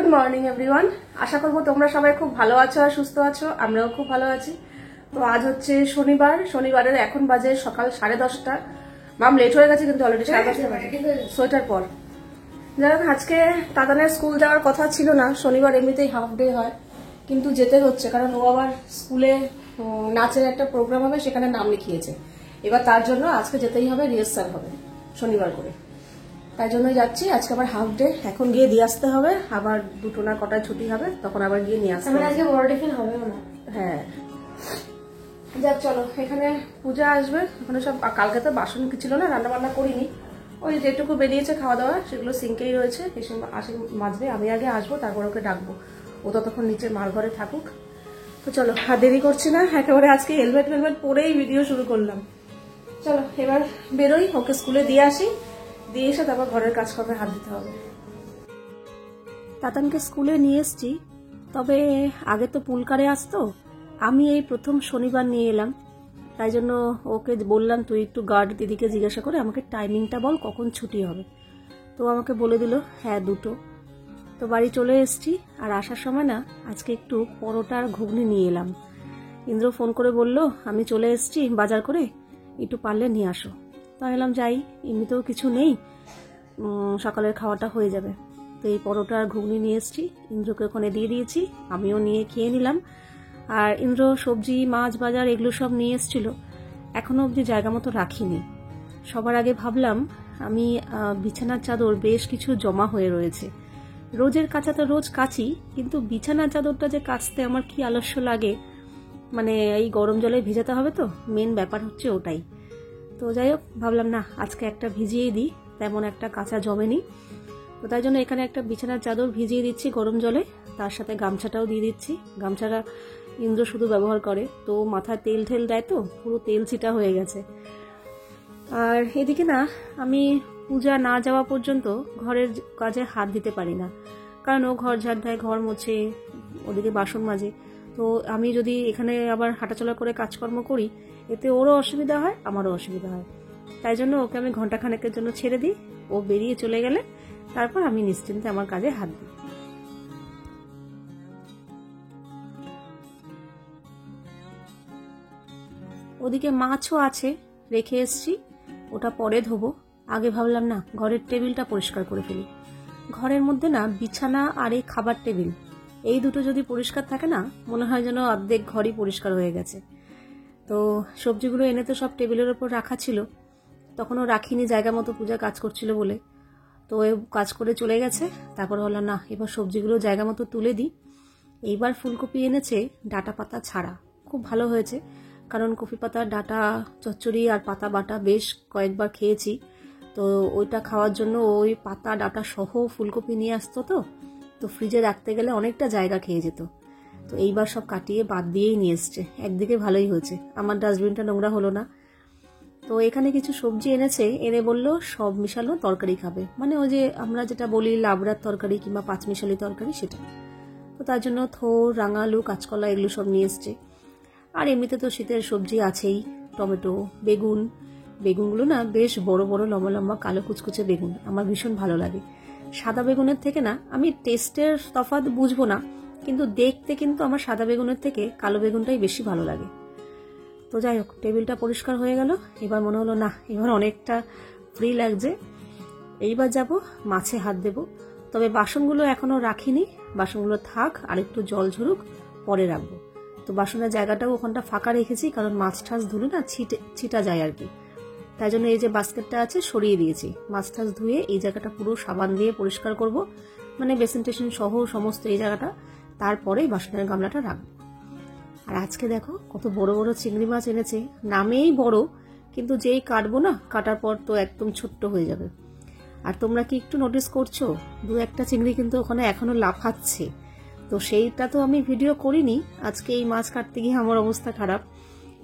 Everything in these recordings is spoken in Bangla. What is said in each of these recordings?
Good morning everyone. আশা করবো তোমরা সবাই খুব ভালো আছো আর সুস্থ আছো। আমরাও খুব ভালো আছি। তো আজ হচ্ছে শনিবারের এখন বাজে সকাল 10:30। মাম লেট হয়ে গেছে কিন্তু অলরেডি 10:30 বাজে সোয়েটার পর। যাই হোক, আজকে তাতানের স্কুল যাওয়ার কথা ছিল না, শনিবার এমনিতেই হাফ ডে হয়, কিন্তু যেতে হচ্ছে কারণ ও আবার স্কুলে নাচের একটা প্রোগ্রাম হবে, সেখানে নাম লিখিয়েছে। এবার তার জন্য আজকে যেতেই হবে, রিহার্সাল হবে শনিবার করে, তাই জন্যই যাচ্ছি। আজকে আবার হাফ ডে, এখন গিয়ে দিয়ে আসতে হবে, আবার 2টো না কটায় ছুটি হবে, তখন আবার গিয়ে নিয়ে আসতে হবে। আজকে বড় টিফিন হবে না। হ্যাঁ, যাক চলো, এখানে পূজা আসবে, ওখানে সব কালকে তো বাসন ছিল না, রান্না বান্না করিনি, ওই যেটুকু বেরিয়েছে খাওয়া দাওয়া সেগুলো সিঙ্কেই রয়েছে, এসে আসে মাজবে। আমি আগে আসবো, তারপর ওকে ডাকবো, ও ততক্ষণ নিচে মার ঘরে থাকুক। তো চলো, আর দেরি করছি না, একেবারে আজকে হেলমেট পরেই ভিডিও শুরু করলাম। চলো এবার বেরোই, ওকে স্কুলে দিয়ে আসি, দিয়ে এসে তারপর ঘরের কাজকর্মে হাত দিতে হবে। তাতানকে স্কুলে নিয়ে এসছি, তবে আগে তো পুলকারে আসতো, আমি এই প্রথম শনিবার নিয়ে এলাম, তাই জন্য ওকে বললাম তুই একটু গার্ড দিদিকে জিজ্ঞাসা করে আমাকে টাইমিংটা বল, কখন ছুটি হবে। তো আমাকে বলে দিল হ্যাঁ 2টো। তো বাড়ি চলে এসছি, আর আসার সময় না আজকে একটু পরোটা আর ঘুগনি নিয়ে এলাম। ইন্দ্র ফোন করে বলল আমি চলে এসছি বাজার করে, একটু পারলে নিয়ে আসো। তো এলাম যাই, এমনিতেও কিছু নেই, সকালের খাওয়াটা হয়ে যাবে। তো এই পরোটা আর ঘুগনি নিয়ে এসছি, ইন্দ্রকে ওখানে দিয়ে দিয়েছি, আমিও নিয়ে খেয়ে নিলাম। আর ইন্দ্র সবজি মাছ বাজার এগুলো সব নিয়ে এসছিল, এখনো অবধি জায়গা মতো রাখিনি। সবার আগে ভাবলাম আমি বিছানার চাদর বেশ কিছু জমা হয়ে রয়েছে, রোজের কাচা তো রোজ কাচি, কিন্তু বিছানার চাদরটা যে কাচতে আমার কি আলস্য লাগে, মানে এই গরম জলে ভেজাতে হবে, তো মেন ব্যাপার হচ্ছে ওটাই। তো যাই হোক, ভাবলাম না আজকে একটা ভিজিয়েই দিই, তেমন একটা কাঁচা জমেনি। তো তাই জন্য এখানে একটা বিছানার চাদর ভিজিয়ে দিচ্ছি গরম জলে, তার সাথে গামছাটাও দিয়ে দিচ্ছি। গামছাটা ইন্দ্র শুধু ব্যবহার করে, তো মাথায় তেল ঠেল দেয়, তো পুরো তেল ছিটা হয়ে গেছে। আর এদিকে না আমি পূজা না যাওয়া পর্যন্ত ঘরের কাজে হাত দিতে পারি না, কারণ ও ঘর ঝাড় দেয়, ঘর মোছে, ওদিকে বাসন মাজে। তো আমি যদি এখানে আবার হাঁটাচলা করে কাজকর্ম করি, এতে ওরও অসুবিধা হয়, আমারও অসুবিধা হয়। তাই জন্য ওকে আমি ঘন্টাখানেকের জন্য ছেড়ে দিই, ও বেরিয়ে চলে গেলে তারপর আমি নিশ্চিন্তে আমার কাজে হাত দিই। ওদিকে মাছও আছে, রেখে এসছি, ওটা পরে ধোবো। আগে ভাবলাম না ঘরের টেবিলটা পরিষ্কার করে ফেলি। ঘরের মধ্যে না বিছানা আর এই খাবার টেবিল, এই দুটো যদি পরিষ্কার থাকে না, মনে হয় যেন অর্ধেক ঘরই পরিষ্কার হয়ে গেছে। তো সবজিগুলো এনে তো সব টেবিলের ওপর রাখা ছিল, তখনও রাখিনি জায়গা মতো, পূজা কাজ করছিল বলে। তো কাজ করে চলে গেছে, তারপর বললাম না এবার সবজিগুলো জায়গা মতো তুলে দিই। এইবার ফুলকপি এনেছে ডাটা পাতা ছাড়া, খুব ভালো হয়েছে, কারণ কফি পাতার ডাটা চচ্চড়ি আর পাতা বাটা বেশ কয়েকবার খেয়েছি। তো ওইটা খাওয়ার জন্য ওই পাতা ডাটা সহ ফুলকপি নিয়ে আসতো, তো ফ্রিজে রাখতে গেলে অনেকটা জায়গা খেয়ে যেত। তো এইবার সব কাটিয়ে বাদ দিয়েই নিয়ে এসছে, একদিকে ভালোই হয়েছে, আমার ডাস্টবিনটা নোংরা হলো না। তো এখানে কিছু সবজি এনেছে, এনে বলল সব মিশালো তরকারি খাবে, মানে ওই যে আমরা যেটা বলি লাবড়ার তরকারি কিংবা পাঁচমিশালি তরকারি, সেটা। তো তার জন্য থোর, রাঙালু, কাঁচকলা এগুলো সব নিয়ে এসছে। আর এমনিতে তো শীতের সবজি আছেই, টমেটো, বেগুনগুলো না বেশ বড় বড় লম্বা লম্বা কালো কুচকুচে বেগুন, আমার ভীষণ ভালো লাগে। সাদা বেগুনের থেকে না, আমি টেস্টের তফাৎ বুঝবো না, কিন্তু দেখতে কিন্তু আমার সাদা বেগুনের থেকে কালো বেগুনটাই বেশি ভালো লাগে। তো যাই হোক, টেবিলটা পরিষ্কার হয়ে গেল, এবার মনে হলো না এবার অনেকটা ফ্রি লাগছে, এইবার যাব মাছে হাত দেব। তবে বাসনগুলো এখনো রাখিনি, বাসনগুলো থাক, আর একটু জল ঝরুক, পরে রাখবো। তো বাসনের জায়গাটাও ওখানটা ফাঁকা রেখেছি, কারণ মাছ ঠাছ ধুলে না ছিটা যায় আর কি, তাই জন্য এই যে বাস্কেটটা আছে সরিয়ে দিয়েছি। মাছ ঠাছ ধুয়ে এই জায়গাটা পুরো সাবান দিয়ে পরিষ্কার করব, মানে বেসিন টেসিন সহ সমস্ত এই জায়গাটা, তারপরেই বাসনের গামলাটা রাখবো। আর আজকে দেখো কত বড় বড় চিংড়ি মাছ এনেছে, নামেই বড়, কিন্তু যেই কাটবো না, কাটার পর তো একদম ছোট্ট হয়ে যাবে। আর তোমরা কি একটু নোটিস করছো, 2-1টা চিংড়ি কিন্তু ওখানে এখনো লাফাচ্ছে, তো সেইটা তো আমি ভিডিও করিনি। আজকে এই মাছ কাটতে গিয়ে আমার অবস্থা খারাপ,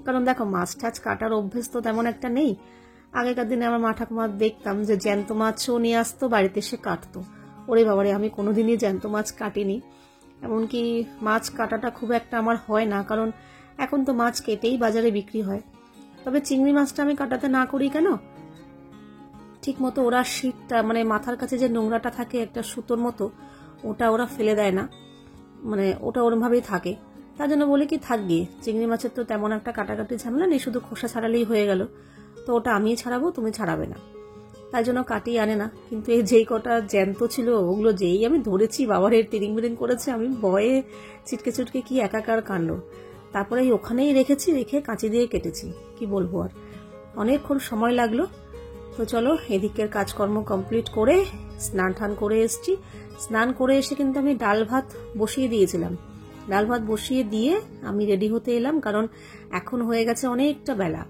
কারণ দেখো মাছ টাছ কাটার অভ্যেস তো তেমন একটা নেই। আগেকার দিনে আমার মা ঠাকুমা দেখতাম যে জ্যান্ত মাছও নিয়ে আসতো, বাড়িতে এসে কাটতো। ওরে বাবারে, আমি কোনোদিনই জ্যান্ত মাছ কাটিনি, এমনকি মাছ কাটাটা খুব একটা আমার হয় না, কারণ এখন তো মাছ কেটেই বাজারে বিক্রি হয়। তবে চিংড়ি মাছটা আমি কাটাতে না করি কেন, ঠিক মতো ওরা শীতটা, মানে মাথার কাছে যে নোংরাটা থাকে একটা সুতোর মতো, ওটা ওরা ফেলে দেয় না, মানে ওটা ওরমভাবেই থাকে। তার জন্য বলি কি থাক গিয়ে, চিংড়ি মাছের তো তেমন একটা কাটাকাটি ঝামেলা নেই, শুধু খোসা ছাড়ালেই হয়ে গেল, তো ওটা আমিই ছাড়াবো, তুমি ছাড়াবে না, তাই জন্য কাটি আনে না। কিন্তু এই যেই কটা জ্যান্ত ছিল ওগুলো যেই আমি ধরেছি, বাবার তিরিং বিরিং করেছে, আমি ভয়ে ছিটকে ছুটকে কি একাকার কাণ্ড। তারপরে ওখানেই রেখেছি, রেখে কাঁচি দিয়ে কেটেছি, কি বলবো আর, অনেকক্ষণ সময় লাগলো। তো চলো এদিকের কাজকর্ম কমপ্লিট করে স্নান টান করে এসছি। স্নান করে এসে কিন্তু আমি ডাল ভাত বসিয়ে দিয়েছিলাম, ডাল ভাত বসিয়ে দিয়ে আমি রেডি হতে এলাম, কারণ এখন হয়ে গেছে অনেকটা বেলা।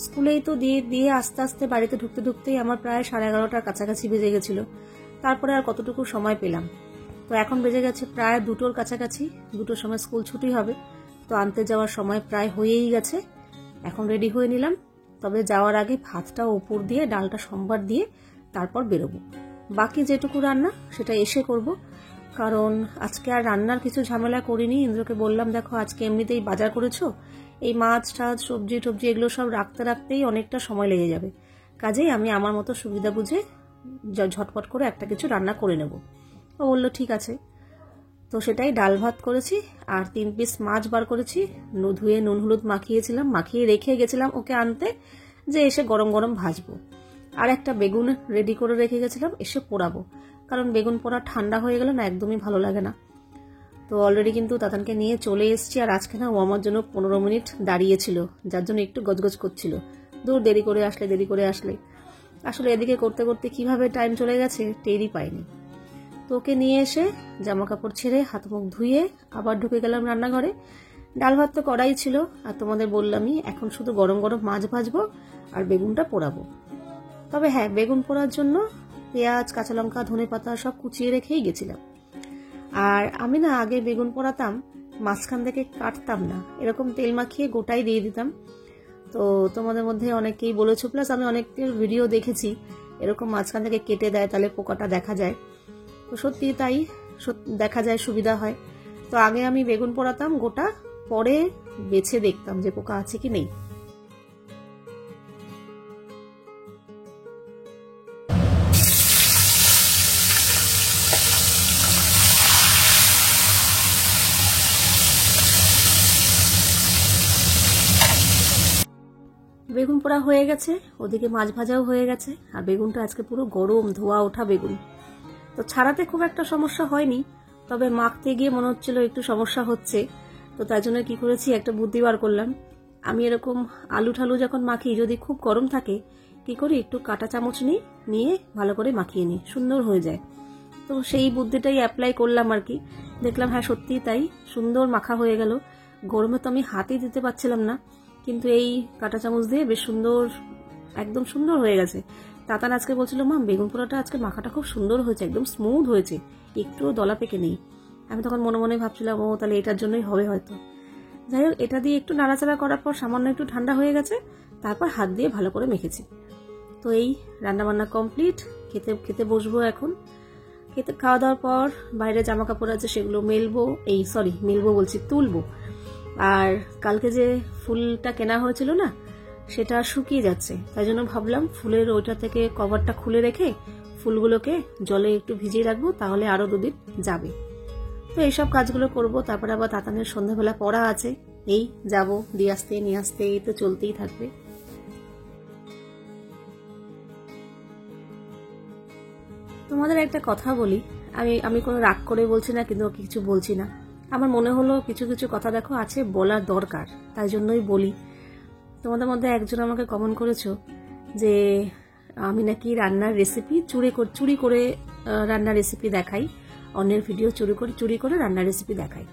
স্কুলেই তো দিয়ে দিয়ে আস্তে আস্তে বাড়িতে ঢুকতে ঢুকতেই আমার প্রায় 11:30টার কাছাকাছি বেজে গেছিল। তারপরে আর কতটুকু সময় পেলাম, তো এখন বেজে গেছে প্রায় 2টোর কাছাকাছি, 2টোর সময় স্কুল ছুটি হবে, তো আনতে যাওয়ার সময় প্রায় হয়েই গেছে। এখন রেডি হয়ে নিলাম, তবে যাওয়ার আগে ভাতটা উপর দিয়ে ডালটা সম্বার দিয়ে তারপর বেরোবো। বাকি যেটুকু রান্না সেটা এসে করব, কারণ আজকে আর রান্নার কিছু ঝামেলা করিনি। ইন্দ্রকে বললাম দেখো আজকে এমনিতেই বাজার করেছো, এই মাছ টাছ সবজি টবজি এগুলো সব রাখতে রাখতেই অনেকটা সময় লেগে যাবে, কাজেই আমি আমার মতো সুবিধা বুঝে ঝটপট করে একটা কিছু রান্না করে নেব। ও বললো ঠিক আছে, তো সেটাই ডাল ভাত করেছি, আর 3 পিস মাছ বার করেছি, ধুয়ে নুন হলুদ মাখিয়েছিলাম, মাখিয়ে রেখে গেছিলাম ওকে আনতে, যে এসে গরম গরম ভাজবো। আর একটা বেগুন রেডি করে রেখে গেছিলাম, এসে পোড়াবো, কারণ বেগুন পোড়া ঠান্ডা হয়ে গেলে না একদমই ভালো লাগে না। তো অলরেডি কিন্তু তাতানকে নিয়ে চলে এসেছি, আর আজকে না ও আমার জন্য 15 মিনিট দাঁড়িয়েছিল, যার জন্য একটু গজগজ করছিল, দূর দেরি করে আসলে আসলে এদিকে করতে করতে কিভাবে টাইম চলে গেছে টেরই পাইনি। তো ওকে নিয়ে এসে জামা কাপড় ছেড়ে হাত মুখ ধুয়ে আবার ঢুকে গেলাম রান্নাঘরে। ডাল ভাত তো করাই ছিল, আর তোমাদের বললামই এখন শুধু গরম গরম মাছ ভাজবো আর বেগুনটা পোড়াবো। তবে হ্যাঁ, বেগুন পোড়ার জন্য পেঁয়াজ কাঁচা লঙ্কা ধনে পাতা সব কুচিয়ে রেখেই গেছিলাম। আর আমি না আগে বেগুন পোড়াতাম মাঝখান থেকে কাটতাম না, এরকম তেল মাখিয়ে গোটাই দিয়ে দিতাম। তো তোমাদের মধ্যে অনেকেই বলেছো, প্লাস আমি অনেকের ভিডিও দেখেছি এরকম মাঝখান থেকে কেটে দেয়, তাহলে পোকাটা দেখা যায়। তো সত্যি তাই দেখা যায়, সুবিধা হয়। তো আগে আমি বেগুন পোড়াতাম গোটা, পরে বেছে দেখতাম যে পোকা আছে কি নেই। বেগুন পোড়া হয়ে গেছে, ওদিকে মাছ ভাজাও হয়ে গেছে, আর বেগুনটা আজকে পুরো গরম ধোয়া ওঠা বেগুন। তো ছাড়াতে খুব একটা সমস্যা হয়নি, তবে মাখতে গিয়ে মনে হচ্ছিল একটু সমস্যা হচ্ছে। তো তার জন্য কি করেছি, একটা বুদ্ধি বার করলাম। আমি এরকম আলু ঠালু যখন মাখি, যদি খুব গরম থাকে কি করি, একটু কাঁটা চামচ নিয়ে ভালো করে মাখিয়ে নিই, সুন্দর হয়ে যায়। তো সেই বুদ্ধিটাই অ্যাপ্লাই করলাম আর কি, দেখলাম হ্যাঁ সত্যিই তাই, সুন্দর মাখা হয়ে গেল। গরমে তো আমি হাতই দিতে পারছিলাম না, কিন্তু এই কাঁটা চামচ দিয়ে বেশ সুন্দর, একদম সুন্দর হয়ে গেছে। তাতান আজকে বলছিল মা বেগুন পোড়াটা আজকে মাখাটা খুব সুন্দর হয়েছে, একদম স্মুথ হয়েছে, একটুও দলা পেকে নেই। আমি তখন মনে মনে ভাবছিলাম ও তাহলে এটার জন্যই হবে হয়তো। যাই হোক, এটা দিয়ে একটু নাড়াচাড়া করার পর সামান্য একটু ঠান্ডা হয়ে গেছে, তারপর হাত দিয়ে ভালো করে মেখেছি। তো এই রান্নাবান্না কমপ্লিট, খেতে বসবো এখন। খাওয়া দাওয়ার পর বাইরে জামা কাপড় আছে সেগুলো তুলবো। আর কালকে যে ফুলটা কেনা হয়েছিল না, সেটা শুকিয়ে যাচ্ছে, তাই জন্য ভাবলাম ফুলের ওইটা থেকে কভারটা খুলে রেখে ফুলগুলোকে জলে একটু ভিজিয়ে রাখবো, তাহলে আরো 2 দিন যাবে। তো এইসব কাজগুলো করব। তারপরে আবার তাতানের সন্ধ্যাবেলা পড়া আছে, এই যাব দিয়ে আসতে নিয়ে আসতে, এই তো চলতেই থাকবে। তোমাদের একটা কথা বলি, আমি কোনো রাগ করে বলছি না, কিন্তু কিছু বলছি না, আমার মনে হলো কিছু কিছু কথা দেখো আছে বলার দরকার, তাই জন্যই বলি। তোমাদের মধ্যে একজন আমাকে কমেন্ট করেছো যে আমি নাকি রান্নার রেসিপি চুরি করে রান্নার রেসিপি দেখাই, অন্যের ভিডিও চুরি করে রান্নার রেসিপি দেখাই।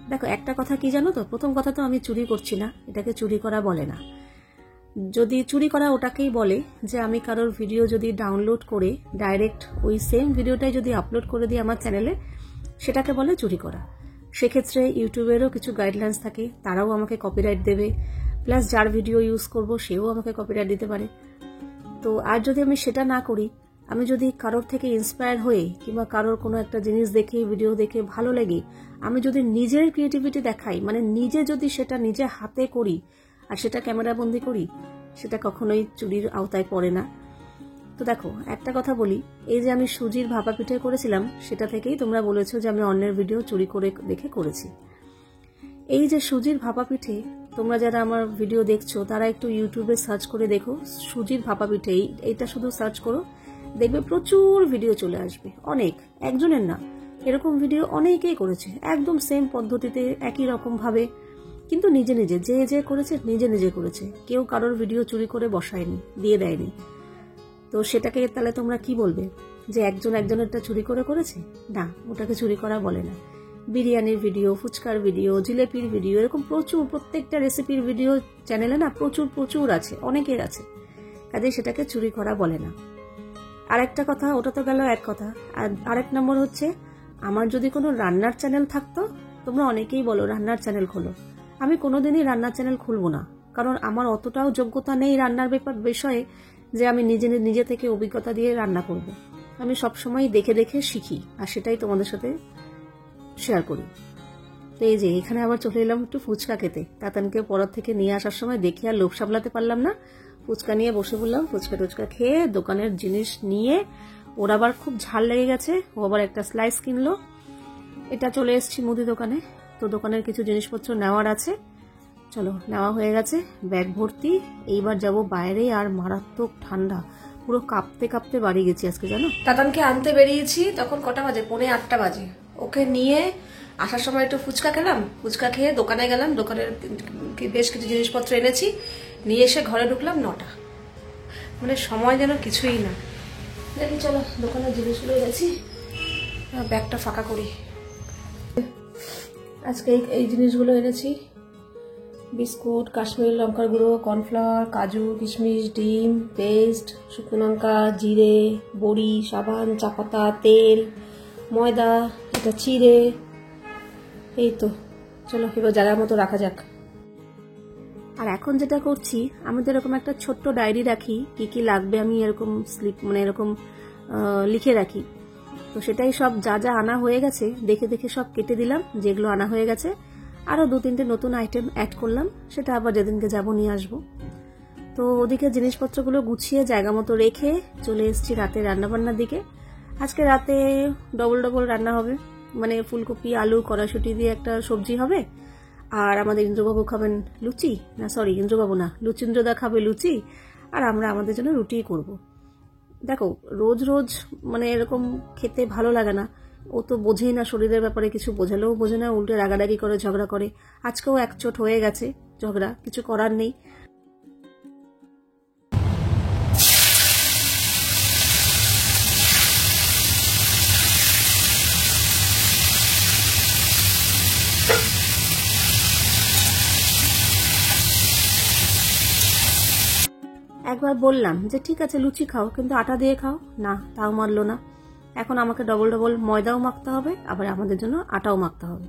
দেখো একটা কথা কি জানো তো, প্রথম কথা তো আমি চুরি করছি না, এটাকে চুরি করা বলে না। যদি চুরি করা ওটাকেই বলে যে আমি কারোর ভিডিও যদি ডাউনলোড করে ডাইরেক্ট ওই সেম ভিডিওটাই যদি আপলোড করে দিই আমার চ্যানেলে, সেটাকে বলে চুরি করা। সেক্ষেত্রে ইউটিউবেরও কিছু গাইডলাইন্স থাকে, তারাও আমাকে কপিরাইট দেবে, প্লাস যার ভিডিও ইউজ করব সেও আমাকে কপিরাইট দিতে পারে। তো আর যদি আমি সেটা না করি, আমি যদি কারোর থেকে ইন্সপায়ার হয়ে কিংবা কারোর কোনো একটা জিনিস দেখে ভিডিও দেখে ভালো লেগে আমি যদি নিজের ক্রিয়েটিভিটি দেখাই, মানে নিজে যদি সেটা নিজে হাতে করি আর সেটা ক্যামেরা বন্দি করি, সেটা কখনোই চুরির আওতায় পড়ে না। তো দেখো একটা কথা বলি, এই যে আমি সুজির ভাপা পিঠে করেছিলাম সেটা থেকেই তোমরা বলেছো যে আমি অন্যের ভিডিও চুরি করে দেখে করেছি। এই যে সুজির ভাপা পিঠে, তোমরা যারা আমার ভিডিও দেখছো তারা একটু ইউটিউবে সার্চ করে দেখো সুজির ভাপা পিঠে, এইটা শুধু সার্চ করো, দেখবে প্রচুর ভিডিও চলে আসবে, অনেক, একজনের না, এরকম ভিডিও অনেকেই করেছে একদম সেম পদ্ধতিতে একই রকম ভাবে, কিন্তু নিজে নিজে যে যে করেছে নিজে নিজে করেছে, কেউ কারোর ভিডিও চুরি করে বসায়নি, দিয়ে দেয়নি। তো সেটাকে তাহলে তোমরা কি বলবে যে একজন একজনেরটা চুরি করে করেছে? না, ওটাকে চুরি করা বলে না। বিরিয়ানির ভিডিও, ফুচকার ভিডিও, জিলেপির ভিডিও, এরকম প্রচুর, প্রত্যেকটা রেসিপির ভিডিও চ্যানেলে না প্রচুর প্রচুর আছে, অনেকের আছে, কাজে সেটাকে চুরি করা বলে না। আর একটা কথা, ওটা তো গেল এক কথা, আর আরেক নম্বর হচ্ছে, আমার যদি কোনো রান্নার চ্যানেল থাকতো, তোমরা অনেকেই বলো রান্নার চ্যানেল খোলো, আমি কোনোদিনই রান্নার চ্যানেল খুলবো না, কারণ আমার অতটাও যোগ্যতা নেই রান্নার বিষয়ে যে আমি নিজে থেকে অভিজ্ঞতা দিয়ে রান্না করব। আমি সবসময় দেখে দেখে শিখি, আর সেটাই তোমাদের সাথে শেয়ার করি। তো এই যে এখানে আবার চলে এলাম একটু ফুচকা খেতে, তাতানকে পড়ার থেকে নিয়ে আসার সময় দেখে আর লোভ সামলাতে পারলাম না, ফুচকা নিয়ে বসে পড়লাম। ফুচকা টুচকা খেয়ে দোকানের জিনিস নিয়ে, ওর আবার খুব ঝাল লেগে গেছে, ও আবার একটা স্লাইস কিনলো। এটা চলে এসেছি মুদি দোকানে, তো দোকানের কিছু জিনিসপত্র নেওয়ার আছে, চলো নেওয়া হয়ে গেছে, ব্যাগ ভর্তি। এইবার যাব বাইরে, আর মারাত্মক ঠান্ডা, পুরো কাঁপতে কাঁপতে বাড়ি গেছি আজকে, জানো। তাতানকে আনতে বেরিয়েছি, তখন কটা বাজে, 7:45 বাজে। ওকে নিয়ে আসার সময় একটু ফুচকা খেলাম, ফুচকা খেয়ে দোকানে গেলাম, দোকানের বেশ কিছু জিনিসপত্র এনেছি, নিয়ে এসে ঘরে ঢুকলাম 9টা, মানে সময় যেন কিছুই না। দেখি চলো দোকানের জিনিসগুলো এনেছি, ব্যাগটা ফাঁকা করি। আজকে এই জিনিসগুলো এনেছি, বিস্কুট, কাশ্মীরি লঙ্কার গুঁড়ো, কর্নফ্লাওয়ার, কাজু, কিশমিশ, ডিম, পেস্ট, শুকনো লঙ্কা, জিরে, বড়ি, সাবান, চা পাতা, তেল, ময়দা, এটা চিড়ে, এই তো। চলো এবার জায়গার মতো রাখা যাক। আর এখন যেটা করছি, আমি তো এরকম একটা ছোট্ট ডায়েরি রাখি, কি কি লাগবে আমি এরকম স্লিপ, মানে এরকম লিখে রাখি। তো সেটাই সব যা যা আনা হয়ে গেছে দেখে দেখে সব কেটে দিলাম, যেগুলো আনা হয়ে গেছে। আরও 2-3টে নতুন আইটেম অ্যাড করলাম, সেটা আবার যেদিনকে যাবো নিয়ে আসবো। তো ওদিকে জিনিসপত্রগুলো গুছিয়ে জায়গা মতো রেখে চলে এসেছি রাতে রান্নাবান্নার দিকে। আজকে রাতে ডবল রান্না হবে, মানে ফুলকপি, আলু, কড়াইশুঁটি দিয়ে একটা সবজি হবে, আর আমাদের ইন্দ্রবাবু খাবেন লুচি, না সরি ইন্দ্রবাবু না, লুচিন্দ্রদা খাবে লুচি, আর আমরা আমাদের জন্য রুটিই করব। দেখো রোজ রোজ মানে এরকম খেতে ভালো লাগে না, ও তো বোঝেই না শরীরের ব্যাপারে, কিছু বোঝালেও বোঝে না, উল্টে রাগারাগি করে, ঝগড়া করে। আজকেও একচোট হয়ে গেছে ঝগড়া, কিছু করার নেই। একবার বললাম যে ঠিক আছে লুচি খাও, কিন্তু আটা দিয়ে খাও, না তাও মানলো না। এখন আমাকে ডবল ময়দাও মাখতে হবে, আবার আমাদের জন্য আটাও মাখতে হবে।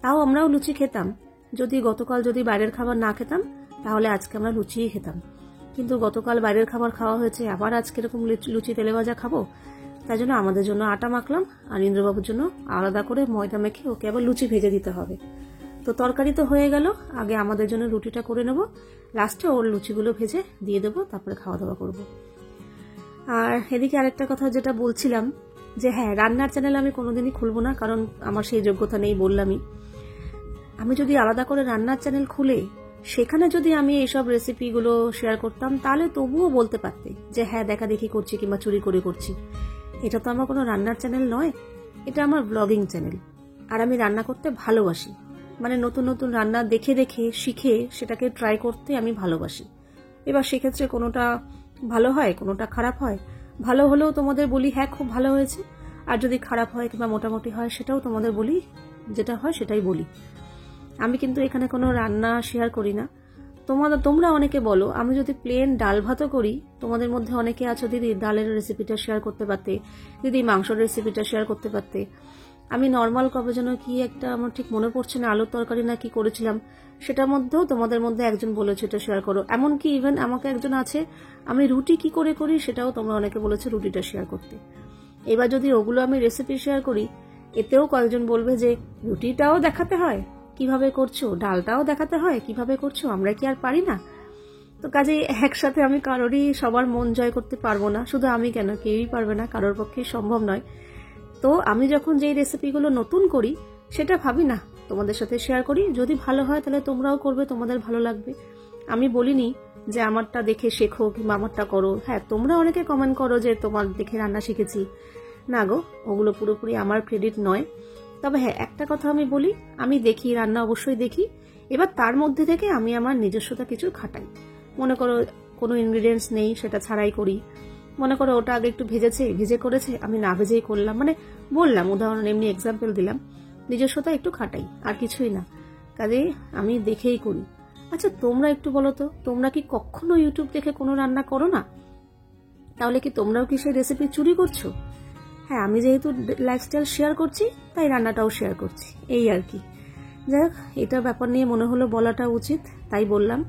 তাও আমরাও লুচি খেতাম, যদি গতকাল যদি বাইরের খাবার না খেতাম তাহলে আজকে আমরা লুচিই খেতাম, কিন্তু গতকাল বাইরের খাবার খাওয়া হয়েছে, আবার আজকে এরকম লুচি তেলে ভাজা খাবো, তাই জন্য আমাদের জন্য আটা মাখলাম, আর ইন্দ্রবাবুর জন্য আলাদা করে ময়দা মেখে ওকে আবার লুচি ভেজে দিতে হবে। তো তরকারি তো হয়ে গেল, আগে আমাদের জন্য রুটিটা করে নেব, লাস্টে ওর লুচিগুলো ভেজে দিয়ে দেবো, তারপরে খাওয়া দাওয়া করব। আর এদিকে আরেকটা কথা যেটা বলছিলাম, যে হ্যাঁ রান্নার চ্যানেল আমি কোনোদিনই খুলবো না, কারণ আমার সেই যোগ্যতা নেই বললামই। আমি যদি আলাদা করে রান্নার চ্যানেল খুলে সেখানে যদি আমি এইসব রেসিপিগুলো শেয়ার করতাম, তাহলে তবুও বলতে পারতে যে হ্যাঁ দেখা দেখি করছি কিংবা চুরি করে করছি। এটা তো আমার কোনো রান্নার চ্যানেল নয়, এটা আমার ব্লগিং চ্যানেল। আর আমি রান্না করতে ভালোবাসি, মানে নতুন নতুন রান্না দেখে দেখে শিখে সেটাকে ট্রাই করতে আমি ভালোবাসি। এবার সেক্ষেত্রে কোনোটা ভালো হয়, কোনোটা খারাপ হয়, ভালো হলেও তোমাদের বলি হ্যাঁ খুব ভালো হয়েছে, আর যদি খারাপ হয় কিংবা মোটামুটি হয় সেটাও তোমাদের বলি, যেটা হয় সেটাই বলি। আমি কিন্তু এখানে কোনো রান্না শেয়ার করি না। তোমরা অনেকে বলো আমি যদি প্লেন ডাল ভাতও করি, তোমাদের মধ্যে অনেকে আছো দিদি ডালের রেসিপিটা শেয়ার করতে পারতে, দিদি মাংসের রেসিপিটা শেয়ার করতে পারতে। আমি নর্মাল কবে যেন কি একটা আমার ঠিক মনে পড়ছে না, আলুর তরকারি না কি করেছিলাম, সেটার মধ্যেও তোমাদের মধ্যে একজন বলেছে এটা শেয়ার করো। এমনকি ইভেন আমাকে একজন আছে, আমি রুটি কি করে করি সেটাও তোমরা অনেকে বলেছে রুটিটা শেয়ার করতে। এবার যদি ওগুলো আমি রেসিপি শেয়ার করি, এতেও কয়েকজন বলবে যে রুটিটাও দেখাতে হয় কিভাবে করছো, ডালটাও দেখাতে হয় কিভাবে করছো, আমরা কি আর পারি না? তো কাজেই একসাথে আমি কারোরই সবার মন জয় করতে পারবো না, শুধু আমি কেন, কেউই পারবে না, কারোর পক্ষেই সম্ভব নয়। তো আমি যখন যেই রেসিপিগুলো নতুন করি সেটা ভাবি না তোমাদের সাথে শেয়ার করি, যদি ভালো হয় তাহলে তোমরাও করবে, তোমাদের ভালো লাগবে। আমি বলিনি যে আমারটা দেখে শেখো কিংবা আমারটা করো। হ্যাঁ, তোমরা অনেকে কমেন্ট করো যে তোমার দেখে রান্না শিখেছি, না গো, ওগুলো পুরোপুরি আমার ক্রেডিট নয়। তবে হ্যাঁ, একটা কথা আমি বলি, আমি দেখি, রান্না অবশ্যই দেখি, এবার তার মধ্যে থেকে আমি আমার নিজস্বতা কিছু খাটাই। মনে করো কোনো ইনগ্রিডিয়েন্টস নেই, সেটা ছাড়াই করি। মনে করো ওটা আগে একটু ভেজে করেছে, আমি না ভেজেই করলাম, মানে বললাম, উদাহরণ এমনি এক্সাম্পল দিলাম। নিজস্বতা একটু খাটাই, আর কিছুই না। কাজেই আমি দেখেই করি। আচ্ছা, তোমরা একটু বলো তো, তোমরা কি কখনো ইউটিউব দেখে কোনো রান্না করো না? তাহলে কি তোমরাও কি সেই রেসিপি চুরি করছো? হ্যাঁ, আমি যেহেতু লাইফস্টাইল শেয়ার করছি তাই রান্নাটাও শেয়ার করছি, এই আর কি। যাই হোক, এটা ব্যাপার নিয়ে মনে হলো বলাটা উচিত, তাই বললাম।